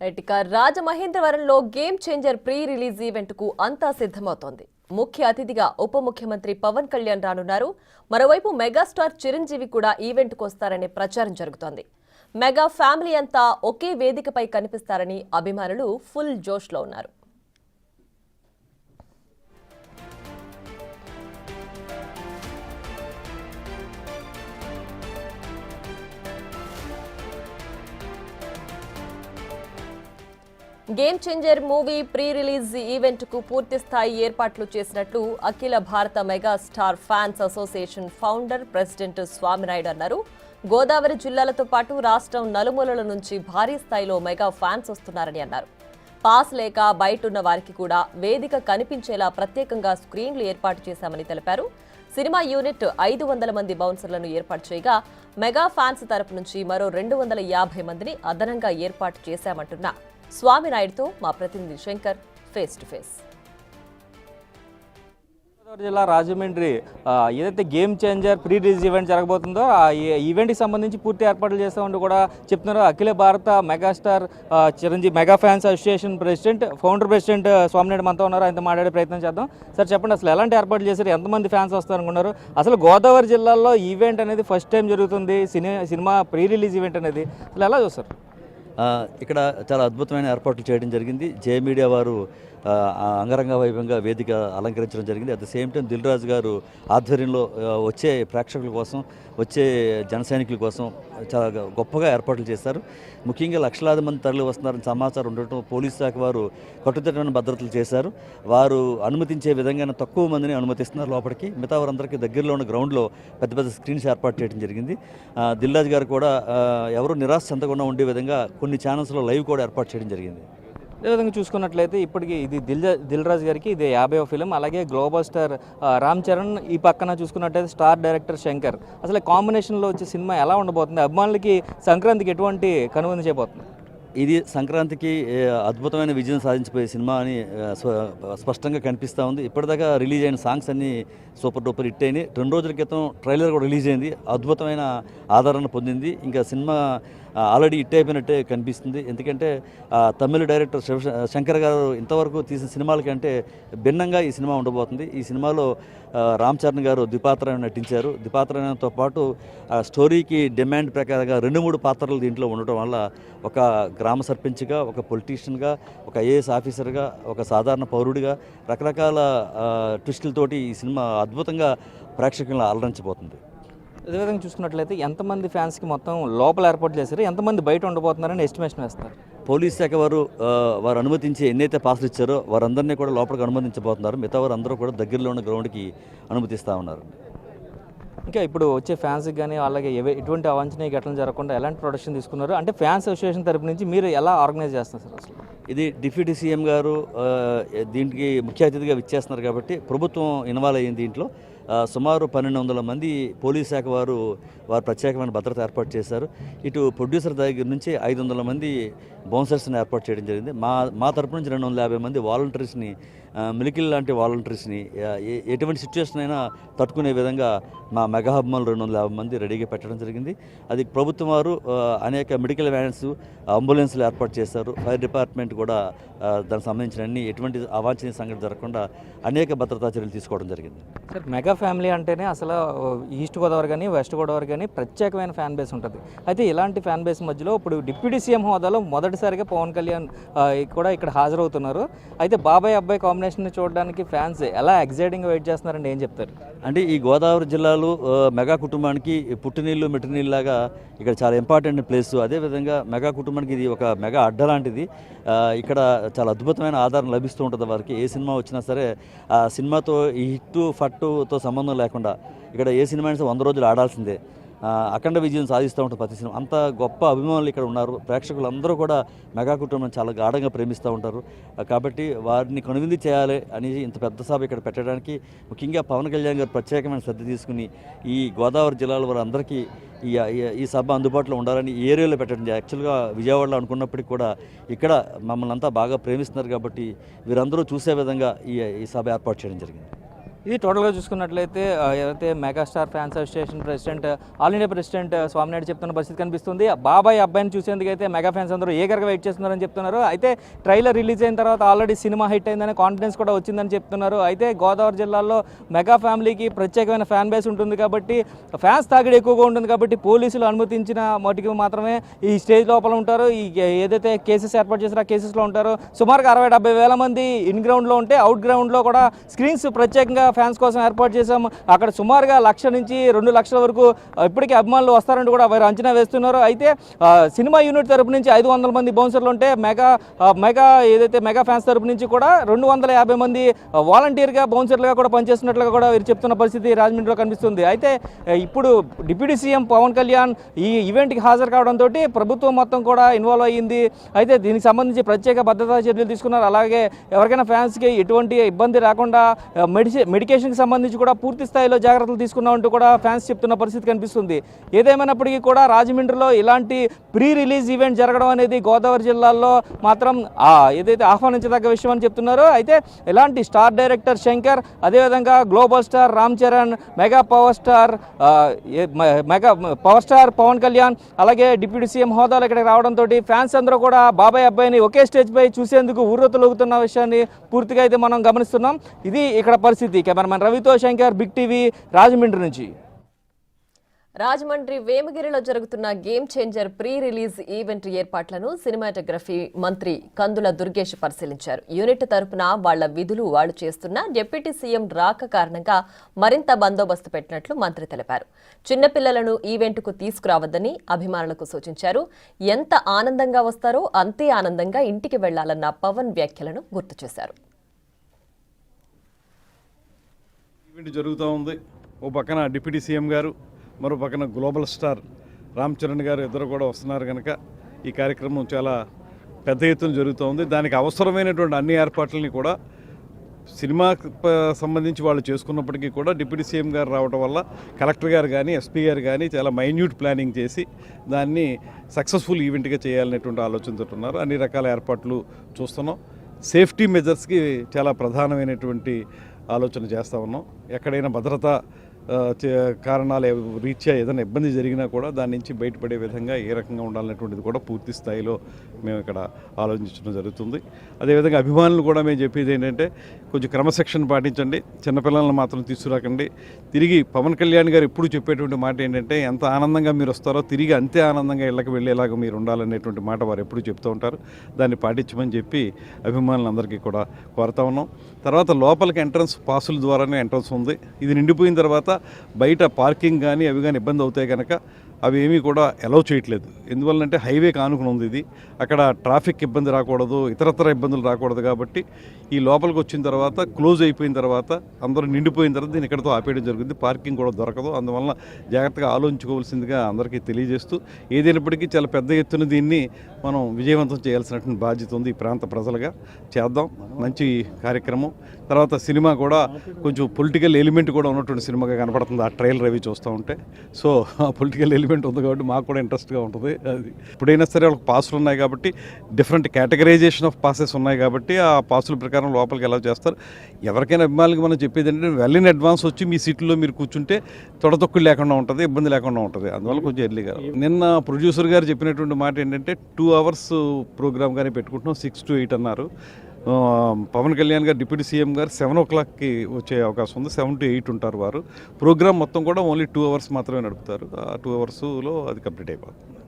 ఇక రాజమహేంద్రవరంలో game changer pre release event కు అంతా సిద్ధమవుతోంది. ముఖ్య అతిథిగా ఉప ముఖ్యమంత్రి పవన్ కళ్యాణ్ రానున్నారు. మరోవైపు మెగాస్టార్ చిరంజీవి కూడా ఈవెంట్ కు వస్తారనే ప్రచారం జరుగుతోంది. మెగా ఫ్యామిలీ అంతా ఒకే వేదికపై కనిపిస్తారని అభిమానులు ఫుల్ జోష్లో ఉన్నారు. Game changer movie pre release event కు పూర్తి స్థాయి ఏర్పాట్లు చేసినట్లు అఖిల భారత mega star fans association founder president Swami Naidu అన్నారు. గోదావరి జిల్లాలతో పాటు రాష్ట్రం నలుమూలల నుంచి భారీ స్థాయిలో మెగా ఫ్యాన్స్ వస్తున్నారని అన్నారు. పాస్ లేక బయటున్న వారికి కూడా వేదిక కనిపించేలా ప్రత్యేకంగా స్క్రీన్లు ఏర్పాటు చేశామని తెలిపారు. సినిమా యూనిట్ 500 మంది బౌన్సర్లను ఏర్పాటు చేయగా మెగా ఫ్యాన్స్ తరపు నుంచి మరో 250 మందిని అదనంగా ఏర్పాటు చేశామంటున్న స్వామినాయుడుతో మా ప్రతినిధి Shankar face to face. Godavari జిల్లా రాజమండ్రి ఏదైతే game changer pre release event జరగబోతుందో ఆ ఈవెంట్కి సంబంధించి పూర్తి ఏర్పాట్లు చేస్తామంటూ కూడా చెప్తున్నారు అఖిల భారత megastar Chiranjeevi mega fans association founder president Swami Naidu మనతో ఉన్నారు. ఆయనతో మాట్లాడే ప్రయత్నం చేద్దాం. సార్ చెప్పండి, అసలు ఎలాంటి ఏర్పాట్లు చేశారు, ఎంతమంది ఫ్యాన్స్ వస్తారనుకున్నారు? అసలు గోదావరి జిల్లాలో ఈవెంట్ అనేది ఫస్ట్ టైం జరుగుతుంది, సినిమా ప్రీ రిలీజ్ ఈవెంట్ అనేది అసలు ఎలా చూస్తారు? ఇక్కడ చాలా అద్భుతమైన ఏర్పాట్లు చేయడం జరిగింది. జే మీడియా వారు అంగరంగ వైభవంగా వేదిక అలంకరించడం జరిగింది. At the same time Dil Raju గారు ఆధ్వర్యంలో వచ్చే ప్రేక్షకుల కోసం, వచ్చే జన సైనికుల కోసం చాలా గొప్పగా ఏర్పాట్లు చేశారు. ముఖ్యంగా లక్షలాది మంది తరలి వస్తున్నారని సమాచారం ఉండటం పోలీస్ శాఖ వారు కట్టుదిట్టమైన భద్రతలు చేశారు. వారు అనుమతించే విధంగా తక్కువ మందిని అనుమతిస్తున్నారు లోపలికి. మిగతా వారందరికీ దగ్గరలో ఉన్న గ్రౌండ్లో పెద్ద పెద్ద స్క్రీన్స్ ఏర్పాటు చేయడం జరిగింది. దిల్ రాజు గారు కూడా ఎవరు నిరాశ చెందకుండా ఉండే విధంగా కొన్ని ఛానల్స్లో లైవ్ కూడా ఏర్పాటు చేయడం జరిగింది. అదేవిధంగా చూసుకున్నట్లయితే ఇప్పటికి ఇది దిల్ రాజు గారికి ఇది 50వ ఫిలిం. అలాగే గ్లోబల్ స్టార్ రామ్ చరణ్, ఈ పక్కన చూసుకున్నట్లయితే స్టార్ డైరెక్టర్ శంకర్. అసలు కాంబినేషన్లో వచ్చే సినిమా ఎలా ఉండబోతుంది? అభిమానులకి సంక్రాంతికి ఎటువంటి కనుగొని చేయబోతుంది? ఇది సంక్రాంతికి అద్భుతమైన విజయం సాధించిపోయే సినిమా అని స్పష్టంగా కనిపిస్తూ ఉంది. ఇప్పటిదాకా రిలీజ్ అయిన సాంగ్స్ అన్నీ సూపర్ డూపర్ హిట్ అయినాయి. 2 రోజుల క్రితం ట్రైలర్ కూడా రిలీజ్ అయింది, అద్భుతమైన ఆదరణ పొందింది. ఇంకా సినిమా ఆల్రెడీ హిట్ అయిపోయినట్టే కనిపిస్తుంది. ఎందుకంటే తమిళ డైరెక్టర్ శంకర్ గారు ఇంతవరకు తీసిన సినిమాల కంటే భిన్నంగా ఈ సినిమా ఉండబోతుంది. ఈ సినిమాలో రామ్ చరణ్ గారు ద్విపాత్రను నటించారు. ద్విపాత్రతో పాటు స్టోరీకి డిమాండ్ ప్రకారంగా 2-3 పాత్రలు దీంట్లో ఉండటం వల్ల ఒక గ్రామ సర్పంచ్గా, ఒక పొలిటీషియన్గా, ఒక ఐఏఎస్ ఆఫీసర్గా, ఒక సాధారణ పౌరుడిగా రకరకాల ట్విస్టులతోటి ఈ సినిమా అద్భుతంగా ప్రేక్షకులను అలరించబోతుంది. అదేవిధంగా చూసుకున్నట్లయితే ఎంతమంది ఫ్యాన్స్కి మొత్తం లోపల ఏర్పాటు చేశారు, ఎంతమంది బయట ఉండబోతున్నారని ఎస్టిమేషన్ వేస్తారు? పోలీస్ శాఖ వారు అనుమతించి ఎన్నైతే పాసులు ఇచ్చారో వారందరినీ కూడా లోపలికి అనుమతించబోతున్నారు. మిగతా వారు అందరూ కూడా దగ్గరలో ఉన్న గ్రౌండ్కి అనుమతిస్తూ ఉన్నారు. ఇంకా ఇప్పుడు వచ్చే ఫ్యాన్స్కి కానీ అలాగే ఎటువంటి అవాంఛనీయ ఘటనలు జరగకుండా ఎలాంటి ప్రొటెక్షన్ తీసుకున్నారు? అంటే ఫ్యాన్స్ అసోసియేషన్ తరపు నుంచి మీరు ఎలా ఆర్గనైజ్ చేస్తున్నారు సార్? అసలు ఇది డిప్యూటీ సీఎం గారు దీనికి ముఖ్య అతిథిగా విచ్చేస్తున్నారు కాబట్టి ప్రభుత్వం ఇన్వాల్వ్ అయ్యింది. దీంట్లో సుమారు 1200 మంది పోలీస్ శాఖ వారు ప్రత్యేకమైన భద్రత ఏర్పాటు చేశారు. ఇటు ప్రొడ్యూసర్ దగ్గర నుంచి 500 మంది బౌన్సర్స్ని ఏర్పాటు చేయడం జరిగింది. మా తరపు నుంచి 250 మంది వాలంటీర్స్ని, మిలికిల్ లాంటి వాలంటీర్స్ని ఎటువంటి సిచ్యువేషన్ అయినా తట్టుకునే విధంగా మా మెగా హబ్మల్ 250 మంది రెడీగా పెట్టడం జరిగింది. అది ప్రభుత్వం వారు అనేక మెడికల్ వ్యాన్స్, అంబులెన్స్లు ఏర్పాటు చేశారు. ఫైర్ డిపార్ట్మెంట్ కూడా దానికి సంబంధించిన ఎటువంటి అవాంఛనీయ సంఘటన జరగకుండా అనేక భద్రతా చర్యలు తీసుకోవడం జరిగింది. సార్, మెగా ఫ్యామిలీ అంటేనే అసలు ఈస్ట్ గోదావరి కానీ వెస్ట్ గోదావరి కానీ ప్రత్యేకమైన ఫ్యాన్ బేస్ ఉంటుంది. అయితే ఇలాంటి ఫ్యాన్ బేస్ మధ్యలో ఇప్పుడు డిప్యూటీ సీఎం హోదాలో మొదటిసారిగా పవన్ కళ్యాణ్ కూడా ఇక్కడ హాజరవుతున్నారు. అయితే బాబాయ్ అబ్బాయి కాంబినేషన్ చూడడానికి ఫ్యాన్స్ ఎలా ఎగ్జైటింగ్గా వెయిట్ చేస్తున్నారంటే ఏం చెప్తారు? అంటే ఈ గోదావరి జిల్లాలో మెగా కుటుంబానికి పుట్టినీళ్ళు మెట్టినీళ్ళలాగా ఇక్కడ చాలా ఇంపార్టెంట్ ప్లేస్. అదేవిధంగా మెగా కుటుంబానికి ఇది ఒక మెగా అడ్డ లాంటిది. ఇక్కడ చాలా అద్భుతమైన ఆదరణ లభిస్తూ ఉంటుంది వారికి. ఏ సినిమా వచ్చినా సరే ఆ సినిమాతో ఈ హిట్టు ఫట్టుతో సంబంధం లేకుండా ఇక్కడ ఏ సినిమా అయినా 100 రోజులు ఆడాల్సిందే. అఖండ విజయం సాధిస్తూ ఉంటుంది ప్రతి సినిమా. అంత గొప్ప అభిమానులు ఇక్కడ ఉన్నారు. ప్రేక్షకులు అందరూ కూడా మెగా కుటుంబం చాలా గాఢంగా ప్రేమిస్తూ ఉంటారు. కాబట్టి వారిని కనువిందు చేయాలి అని ఇంత పెద్ద సభ ఇక్కడ పెట్టడానికి ముఖ్యంగా పవన్ కళ్యాణ్ గారు ప్రత్యేకమైన శ్రద్ధ తీసుకుని ఈ గోదావరి జిల్లాల వారందరికీ ఈ సభ అందుబాటులో ఉండాలని ఈ ఏరియాలో పెట్టడం. యాక్చువల్గా విజయవాడలో అనుకున్నప్పటికీ కూడా ఇక్కడ మమ్మల్ని అంతా బాగా ప్రేమిస్తున్నారు కాబట్టి వీరందరూ చూసే విధంగా ఈ సభ ఏర్పాటు చేయడం జరిగింది. ఇది టోటల్గా చూసుకున్నట్లయితే ఏదైతే megastar fans association president all India president Swami Naidu చెప్తున్న పరిస్థితి కనిపిస్తుంది. బాబాయ్ అబ్బాయిని చూసేందుకైతే మెగా ఫ్యాన్స్ అందరూ ఏగరగా వెయిట్ చేస్తున్నారని చెప్తున్నారు. అయితే ట్రైలర్ రిలీజ్ అయిన తర్వాత ఆల్రెడీ సినిమా హిట్ అయిందని కాన్ఫిడెన్స్ కూడా వచ్చిందని చెప్తున్నారు. అయితే గోదావరి జిల్లాలో మెగా ఫ్యామిలీకి ప్రత్యేకమైన ఫ్యాన్ బేస్ ఉంటుంది కాబట్టి ఫ్యాన్స్ తాకిడి ఎక్కువగా ఉంటుంది కాబట్టి పోలీసులు అనుమతించిన మటుకు మాత్రమే ఈ స్టేజ్ లోపల ఉంటారు. ఈ ఏదైతే కేసెస్ ఏర్పాటు చేసారో ఆ కేసెస్లో ఉంటారు. సుమారుగా 60-70 వేల మంది ఇన్ గ్రౌండ్లో ఉంటే అవుట్ గ్రౌండ్లో కూడా స్క్రీన్స్ ప్రత్యేకంగా ఫ్యాన్స్ కోసం ఏర్పాటు చేశాం. అక్కడ సుమారుగా 1,00,000 నుంచి 2 లక్షల వరకు ఇప్పటికీ అభిమానులు వస్తారంటూ కూడా వారు అంచనా వేస్తున్నారు. అయితే సినిమా యూనిట్ తరపు నుంచి 500 మంది బౌన్సర్లు ఉంటే మెగా ఏదైతే మెగా ఫ్యాన్స్ తరపు నుంచి కూడా 250 మంది వాలంటీర్గా బౌన్సర్లుగా కూడా పనిచేస్తున్నట్లుగా కూడా వీరు చెప్తున్న పరిస్థితి రాజమండ్రిలో కనిపిస్తుంది. అయితే ఇప్పుడు డిప్యూటీ సీఎం పవన్ కళ్యాణ్ ఈ ఈవెంట్కి హాజరు కావడంతో ప్రభుత్వం మొత్తం కూడా ఇన్వాల్వ్ అయ్యింది. అయితే దీనికి సంబంధించి ప్రత్యేక భద్రతా చర్యలు తీసుకున్నారు. అలాగే ఎవరికైనా ఫ్యాన్స్కి ఎటువంటి ఇబ్బంది రాకుండా మెడికేషన్కి సంబంధించి కూడా పూర్తి స్థాయిలో జాగ్రత్తలు తీసుకున్నామంటూ కూడా ఫ్యాన్స్ చెప్తున్న పరిస్థితి కనిపిస్తుంది. ఏదేమైనప్పటికీ కూడా రాజమండ్రిలో ఇలాంటి ప్రీ రిలీజ్ ఈవెంట్ జరగడం అనేది గోదావరి జిల్లాలో మాత్రం ఏదైతే ఆహ్వానించదగ్గ విషయం అని చెప్తున్నారో. అయితే ఇలాంటి స్టార్ డైరెక్టర్ శంకర్, అదేవిధంగా global star Ram Charan, mega power star Pawan Kalyan, అలాగే డిప్యూటీ సీఎం హోదాలో ఇక్కడికి రావడంతో ఫ్యాన్స్ అందరూ కూడా బాబాయ్ అబ్బాయిని ఒకే స్టేజ్ పై చూసేందుకు ఊరొత్తులుగుతున్న విషయాన్ని పూర్తిగా అయితే మనం గమనిస్తున్నాం. ఇది ఇక్కడ పరిస్థితి. కెమెరామెన్ రవితో శంకర్, బిగ్ టీవీ, రాజమండ్రి నుంచి. రాజమండ్రి వేమగిరిలో జరుగుతున్న game changer pre release event ఏర్పాట్లను సినిమాటోగ్రఫీ మంత్రి కందుల దుర్గేష్ పరిశీలించారు. యూనిట్ తరపున వాళ్ల విధులు వాళ్లు చేస్తున్న డిప్యూటీ సీఎం రాక కారణంగా మరింత బందోబస్తు పెట్టినట్లు మంత్రి తెలిపారు. చిన్నపిల్లలను ఈవెంట్కు తీసుకురావద్దని అభిమానులకు సూచించారు. ఎంత ఆనందంగా వస్తారో అంతే ఆనందంగా ఇంటికి వెళ్లాలన్న పవన్ వ్యాఖ్యలను గుర్తు చేశారు. ఈవెంట్ జరుగుతూ ఉంది. ఓ పక్కన డిప్యూటీ సీఎం గారు, మరో పక్కన గ్లోబల్ స్టార్ రామ్ చరణ్ గారు ఇద్దరు కూడా వస్తున్నారు కనుక ఈ కార్యక్రమం చాలా పెద్ద ఎత్తున జరుగుతూ ఉంది. దానికి అవసరమైనటువంటి అన్ని ఏర్పాట్లని కూడా సినిమా సంబంధించి వాళ్ళు చేసుకున్నప్పటికీ కూడా డిప్యూటీ సీఎం గారు రావడం వల్ల కలెక్టర్ గారు కానీ ఎస్పీ గారు కానీ చాలా మైన్యూట్ ప్లానింగ్ చేసి దాన్ని సక్సెస్ఫుల్ ఈవెంట్గా చేయాలనేటువంటి ఆలోచనతో ఉన్నారు. అన్ని రకాల ఏర్పాట్లు చూస్తున్నాం. సేఫ్టీ మెజర్స్కి చాలా ప్రధానమైనటువంటి ఆలోచన చేస్తూ ఉన్నాం. ఎక్కడైనా భద్రతా కారణాల రీత్యా ఏదైనా ఇబ్బంది జరిగినా కూడా దాని నుంచి బయటపడే విధంగా ఏ రకంగా ఉండాలనేటువంటిది కూడా పూర్తి స్థాయిలో మేము ఇక్కడ ఆలోచించడం జరుగుతుంది. అదేవిధంగా అభిమానులు కూడా మేము చెప్పేది ఏంటంటే కొంచెం క్రమశిక్షణ పాటించండి, చిన్నపిల్లలను మాత్రం తీసుకురాకండి. తిరిగి పవన్ కళ్యాణ్ గారు ఎప్పుడు చెప్పేటువంటి మాట ఏంటంటే ఎంత ఆనందంగా మీరు వస్తారో తిరిగి అంతే ఆనందంగా ఇళ్ళకి వెళ్ళేలాగా మీరు ఉండాలనేటువంటి మాట వారు ఎప్పుడు చెప్తూ ఉంటారు. దాన్ని పాటించమని చెప్పి అభిమానులందరికీ కూడా కోరుతా ఉన్నాం. తర్వాత లోపలికి ఎంట్రన్స్ పాసుల ద్వారానే ఎంట్రన్స్ ఉంది. ఇది నిండిపోయిన తర్వాత బయట పార్కింగ్ కానీ అవి కానీ ఇబ్బంది అవుతాయి కనుక అవి ఏమీ కూడా అలౌ చేయట్లేదు. ఎందువల్లంటే హైవేకి ఆనుకుని ఉంది ఇది. అక్కడ ట్రాఫిక్ ఇబ్బంది రాకూడదు, ఇతరత్ర ఇబ్బందులు రాకూడదు కాబట్టి ఈ లోపలికి వచ్చిన తర్వాత క్లోజ్ అయిపోయిన తర్వాత అందరూ నిండిపోయిన తర్వాత దీన్ని ఇక్కడితో ఆపేయడం జరుగుతుంది. పార్కింగ్ కూడా దొరకదు. అందువల్ల జాగ్రత్తగా ఆలోచించుకోవాల్సిందిగా అందరికీ తెలియజేస్తూ ఏదైనప్పటికీ చాలా పెద్ద ఎత్తున దీన్ని మనం విజయవంతం చేయాల్సినటువంటి బాధ్యత ఉంది. ఈ ప్రాంత ప్రజలుగా చేద్దాం. మంచి కార్యక్రమం. తర్వాత సినిమా కూడా కొంచెం పొలిటికల్ ఎలిమెంట్ కూడా ఉన్నటువంటి సినిమాగా కనపడుతుంది ఆ ట్రైలర్ అవి చూస్తూ ఉంటే. సో ఆ పొలిటికల్ ఎలిమెంట్ ఉంది కాబట్టి మాకు కూడా ఇంట్రెస్ట్గా ఉంటుంది. అది ఇప్పుడైనా సరే వాళ్ళకి పాసులు ఉన్నాయి కాబట్టి డిఫరెంట్ కేటగరైజేషన్ ఆఫ్ పాసెస్ ఉన్నాయి కాబట్టి ఆ పాసుల ప్రకారం లోపలికి ఎలా చేస్తారు. ఎవరికైనా అభిమానులకి మనం చెప్పేది ఏంటంటే వెల్ ఇన్ అడ్వాన్స్ వచ్చి మీ సీట్లో మీరు కూర్చుంటే తొడతొక్కులు లేకుండా ఉంటుంది, ఇబ్బంది లేకుండా ఉంటుంది. అందువల్ల కొంచెం ఎర్లీగా. నిన్న ప్రొడ్యూసర్ గారు చెప్పినటువంటి మాట ఏంటంటే 2 hours ప్రోగ్రామ్ కానీ పెట్టుకుంటున్నాం, 6 to 8 అన్నారు. పవన్ కళ్యాణ్ గారు డిప్యూటీ సీఎం గారు 7 o'clockకి వచ్చే అవకాశం ఉంది. 7 to 8 ఉంటారు వారు. ప్రోగ్రామ్ మొత్తం కూడా ఓన్లీ 2 hours మాత్రమే నడుపుతారు. ఆ 2 hours అది కంప్లీట్ అయిపోతుంది.